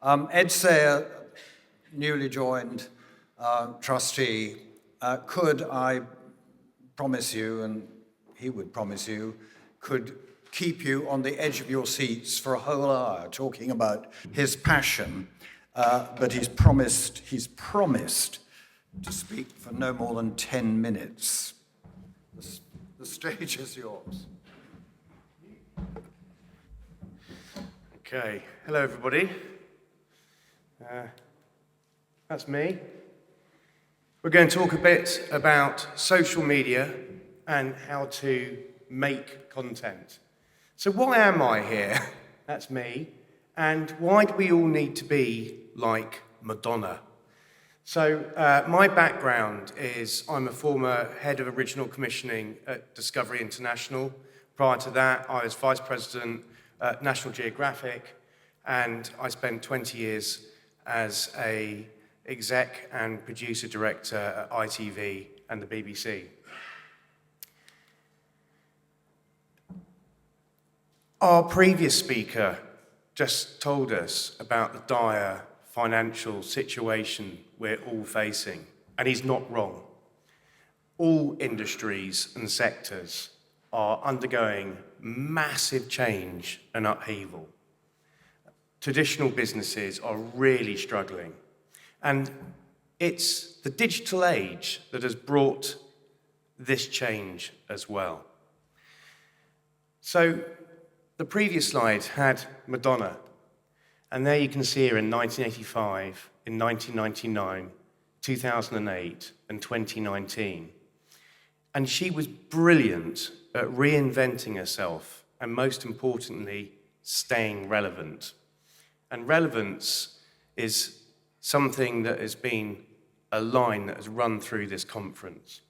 Ed Sayer, newly joined trustee, could, I promise you, and he would promise you, could keep you on the edge of your seats for a whole hour talking about his passion, but he's promised to speak for no more than 10 minutes. The stage is yours. Okay, hello everybody. That's me. We're going to talk a bit about social media and how to make content. So why am I here? That's me. And why do we all need to be like Madonna? So my background is I'm a former head of original commissioning at Discovery International. Prior to that, I was vice president at National Geographic, and I spent 20 years as a exec and producer director at ITV and the BBC. Our previous speaker just told us about the dire financial situation we're all facing, and he's not wrong. All industries and sectors are undergoing massive change and upheaval. Traditional businesses are really struggling, and it's the digital age that has brought this change as well. So the previous slide had Madonna, and there you can see her in 1985, in 1999, 2008, and 2019. And she was brilliant at reinventing herself, and most importantly, staying relevant. And relevance is something that has been a line that has run through this conference.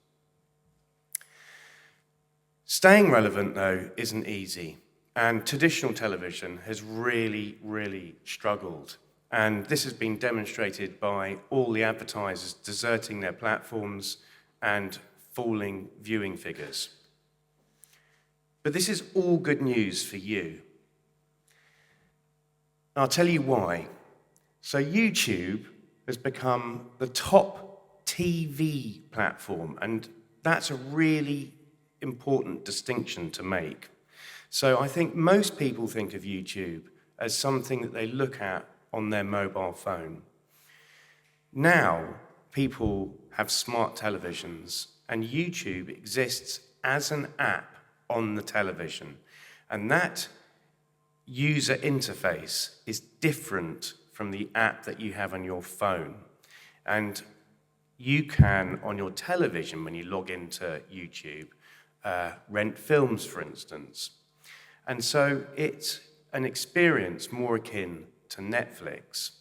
Staying relevant, though, isn't easy. And traditional television has really struggled. And this has been demonstrated by all the advertisers deserting their platforms and falling viewing figures. But this is all good news for you. And I'll tell you why. So YouTube has become the top TV platform, and that's a really important distinction to make. So I think most people think of YouTube as something that they look at on their mobile phone. Now, people have smart televisions, and YouTube exists as an app on the television. And that user interface is different from the app that you have on your phone. And you can, on your television, when you log into YouTube, rent films, for instance. And so it's an experience more akin to Netflix.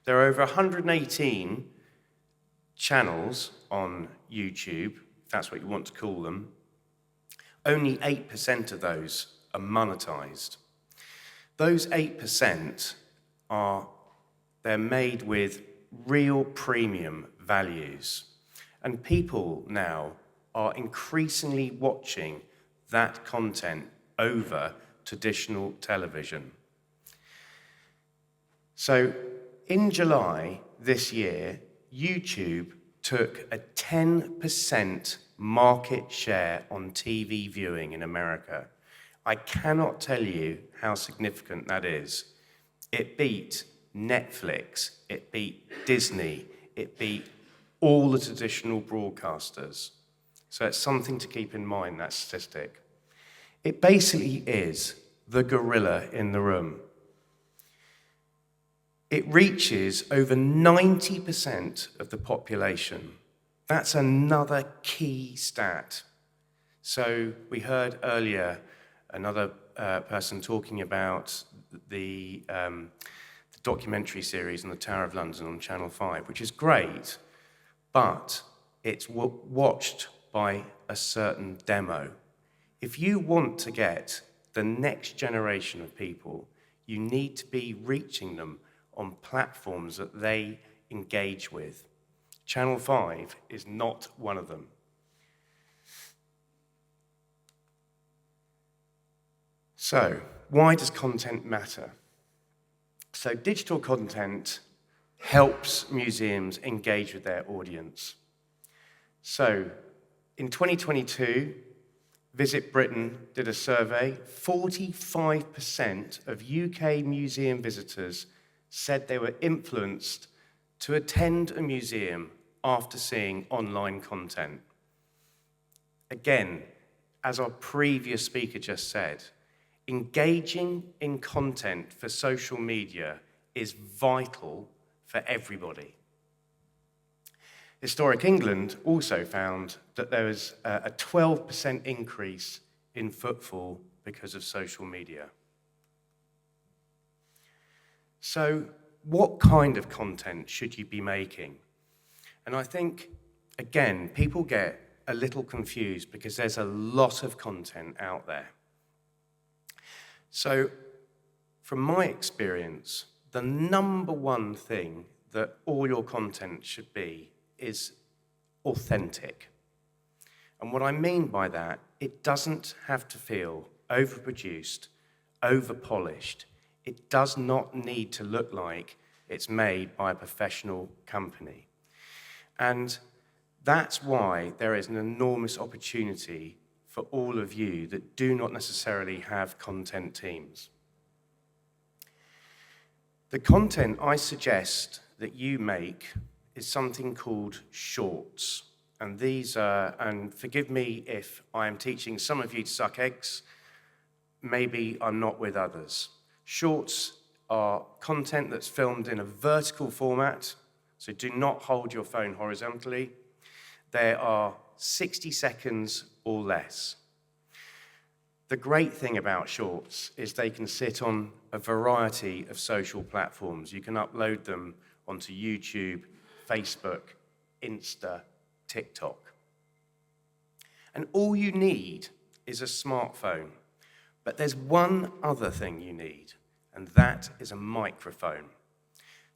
There are over 118 channels on YouTube, if that's what you want to call them. Only 8% of those are monetized. Those 8% they're made with real premium values. And people now are increasingly watching that content over traditional television. So in July this year, YouTube took a 10% market share on TV viewing in America. I cannot tell you how significant that is. It beat Netflix, it beat Disney, it beat all the traditional broadcasters. So it's something to keep in mind, that statistic. It basically is the gorilla in the room. It reaches over 90% of the population. That's another key stat. So we heard earlier another person talking about the documentary series on the Tower of London on Channel 5, which is great, but it's watched by a certain demo. If you want to get the next generation of people, you need to be reaching them on platforms that they engage with. Channel 5 is not one of them. So, why does content matter? So digital content helps museums engage with their audience. So in 2022, Visit Britain did a survey. 45% of UK museum visitors said they were influenced to attend a museum after seeing online content. Again, as our previous speaker just said, engaging in content for social media is vital for everybody. Historic England also found that there was a 12% increase in footfall because of social media. So, what kind of content should you be making? And I think, again, people get a little confused because there's a lot of content out there. So, from my experience, the number one thing that all your content should be is authentic. And what I mean by that, it doesn't have to feel overproduced, overpolished. It does not need to look like it's made by a professional company. And that's why there is an enormous opportunity for all of you that do not necessarily have content teams. The content I suggest that you make is something called shorts. And these are, and forgive me if I am teaching some of you to suck eggs, maybe I'm not with others. Shorts are content that's filmed in a vertical format, so do not hold your phone horizontally. They are 60 seconds or less. The great thing about shorts is they can sit on a variety of social platforms. You can upload them onto YouTube, Facebook, Insta, TikTok. And all you need is a smartphone. But there's one other thing you need, and that is a microphone.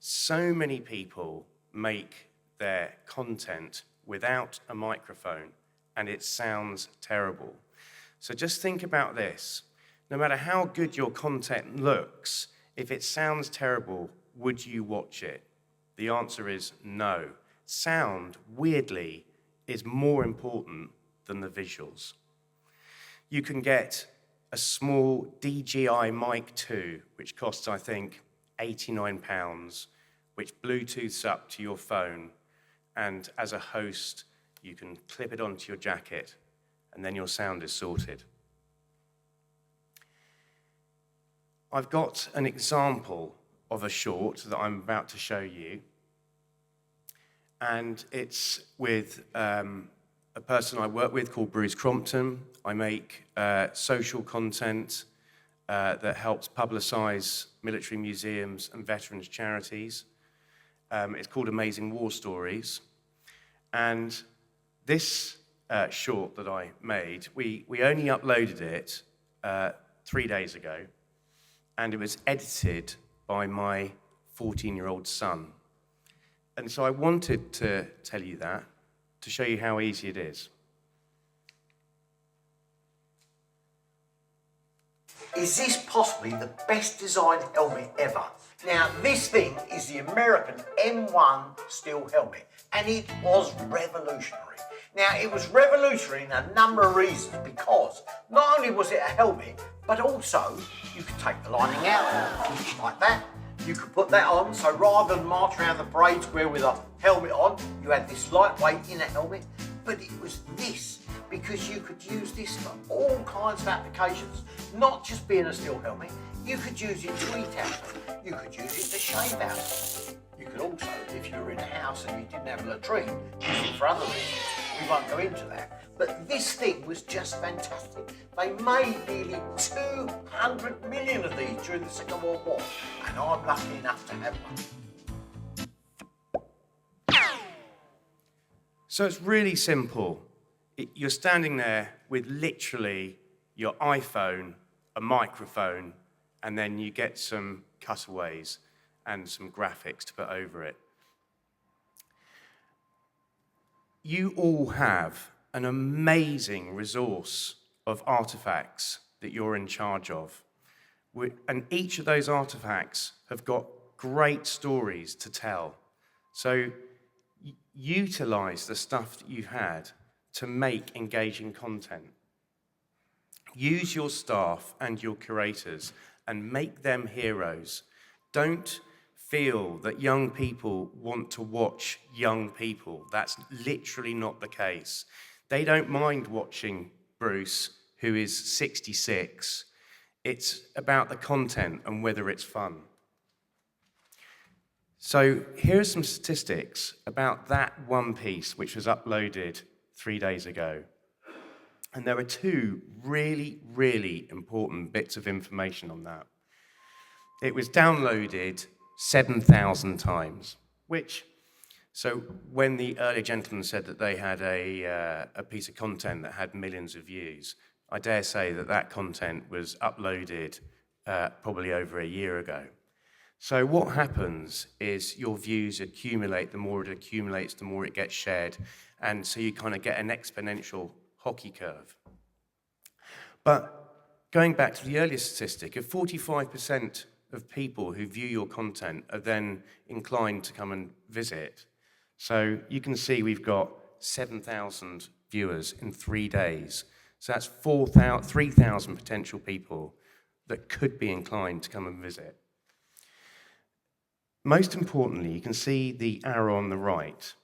So many people make their content without a microphone, and it sounds terrible. So just think about this. No matter how good your content looks, if it sounds terrible, would you watch it? The answer is no. Sound, weirdly, is more important than the visuals. You can get a small DJI Mic 2, which costs, I think, £89, which Bluetooths up to your phone, and as a host, you can clip it onto your jacket, and then your sound is sorted. I've got an example of a short that I'm about to show you, and it's with a person I work with called Bruce Crompton. I make social content that helps publicise military museums and veterans charities. It's called Amazing War Stories. And this short that I made, we only uploaded it 3 days ago, and it was edited by my 14-year-old son. And so I wanted to tell you that, to show you how easy it is. Is this possibly the best designed helmet ever? Now, this thing is the American M1 steel helmet, and it was revolutionary. Now, it was revolutionary in a number of reasons, because not only was it a helmet, but also you could take the lining out, like that. You could put that on, so rather than march around the parade square with a helmet on, you had this lightweight inner helmet. But it was this, because you could use this for all kinds of applications, not just being a steel helmet. You could use it to eat out of, you could use it to shave out of. You could also, if you were in a house and you didn't have a latrine, use it for other reasons. We won't go into that. But this thing was just fantastic. They made nearly 200 million of these during the Second World War, and I'm lucky enough to have one. So it's really simple. You're standing there with literally your iPhone, a microphone, and then you get some cutaways and some graphics to put over it. You all have an amazing resource of artifacts that you're in charge of. And each of those artifacts have got great stories to tell. So utilize the stuff that you've had to make engaging content. Use your staff and your curators and make them heroes. Don't feel that young people want to watch young people. That's literally not the case. They don't mind watching Bruce, who is 66. It's about the content and whether it's fun. So here are some statistics about that one piece, which was uploaded 3 days ago. And there are two really, really important bits of information on that. It was downloaded 7,000 times, so when the earlier gentleman said that they had a piece of content that had millions of views, I dare say that that content was uploaded probably over a year ago. So what happens is your views accumulate. The more it accumulates, the more it gets shared. And so you kind of get an exponential hockey curve. But going back to the earlier statistic, if 45% of people who view your content are then inclined to come and visit, so you can see we've got 7,000 viewers in 3 days. So that's 3,000 potential people that could be inclined to come and visit. Most importantly, you can see the arrow on the right,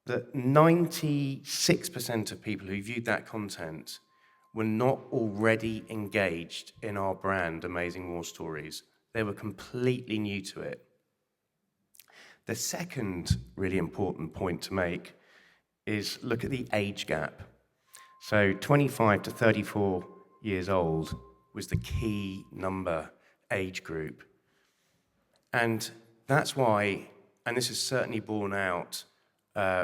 that 96% of people who viewed that content were not already engaged in our brand, Amazing War Stories. They were completely new to it. The second really important point to make is look at the age gap. So 25 to 34 years old was the key number age group. And that's why, and this is certainly borne out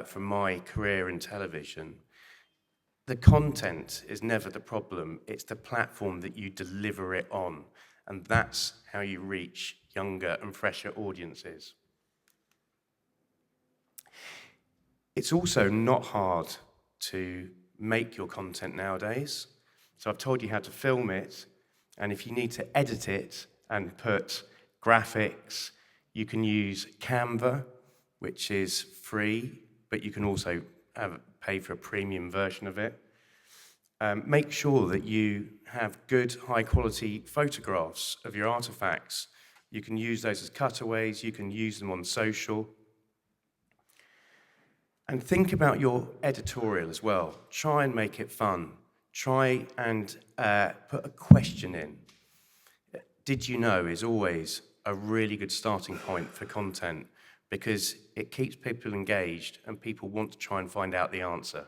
from my career in television, the content is never the problem, it's the platform that you deliver it on. And that's how you reach younger and fresher audiences. It's also not hard to make your content nowadays. So I've told you how to film it, and if you need to edit it and put graphics, you can use Canva, which is free, but you can also pay for a premium version of it. Make sure that you have good, high-quality photographs of your artifacts. You can use those as cutaways, you can use them on social. And think about your editorial as well. Try and make it fun. Try and put a question in. Did you know is always a really good starting point for content because it keeps people engaged and people want to try and find out the answer.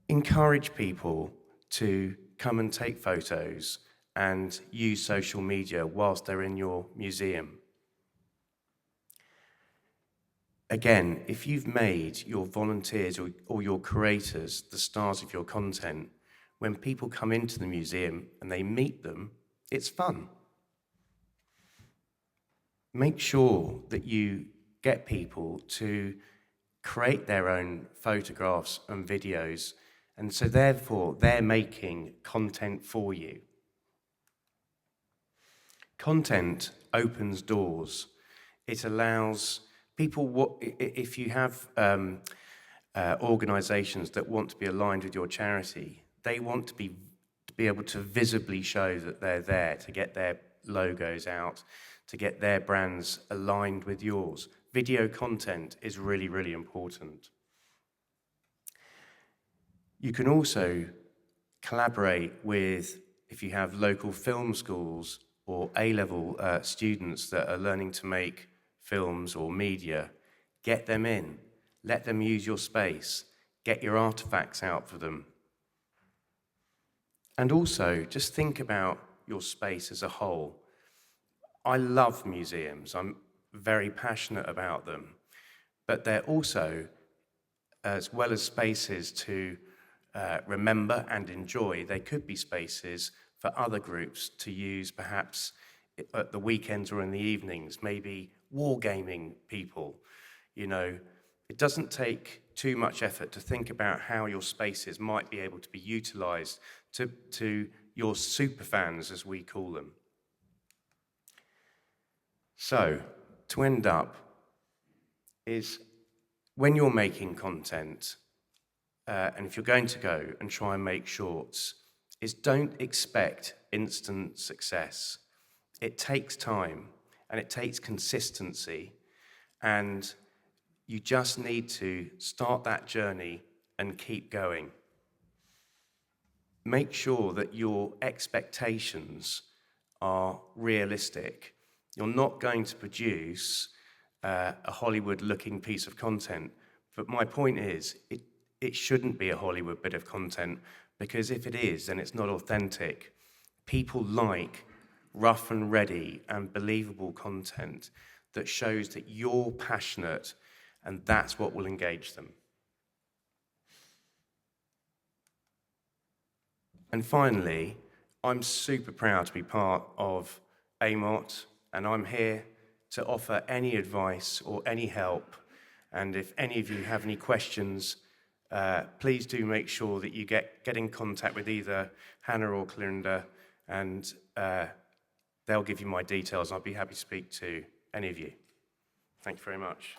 Encourage people to come and take photos and use social media whilst they're in your museum. Again, if you've made your volunteers or your curators the stars of your content, when people come into the museum and they meet them, it's fun. Make sure that you get people to create their own photographs and videos, and so therefore they're making content for you. Content opens doors. It allows people, if you have organisations that want to be aligned with your charity, they want to be able to visibly show that they're there, to get their logos out, to get their brands aligned with yours. Video content is really, really important. You can also collaborate with, if you have local film schools or A-level students that are learning to make films or media, get them in, let them use your space, get your artifacts out for them. And also, just think about your space as a whole. I love museums, I'm very passionate about them, but they're also, as well as spaces to remember and enjoy, they could be spaces for other groups to use perhaps at the weekends or in the evenings, maybe wargaming people. You know, it doesn't take too much effort to think about how your spaces might be able to be utilised to your superfans, as we call them. So, to end up, is when you're making content, and if you're going to go and try and make shorts, is don't expect instant success. It takes time, and it takes consistency, and you just need to start that journey and keep going. Make sure that your expectations are realistic. You're not going to produce a Hollywood-looking piece of content, but my point is, it shouldn't be a Hollywood bit of content, because if it is, then it's not authentic. People like rough and ready and believable content that shows that you're passionate, and that's what will engage them. And finally, I'm super proud to be part of AMOT, and I'm here to offer any advice or any help. And if any of you have any questions, please do make sure that you get in contact with either Hannah or Clinda, and they'll give you my details. I'll be happy to speak to any of you. Thank you very much.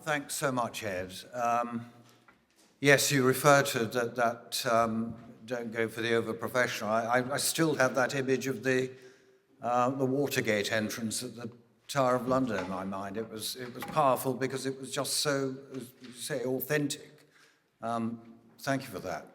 Thanks so much, Ed. Yes, you refer to that don't go for the over-professional. I still have that image of the Watergate entrance at the Tower of London in my mind. It was powerful because it was just so, as you say, authentic. Thank you for that.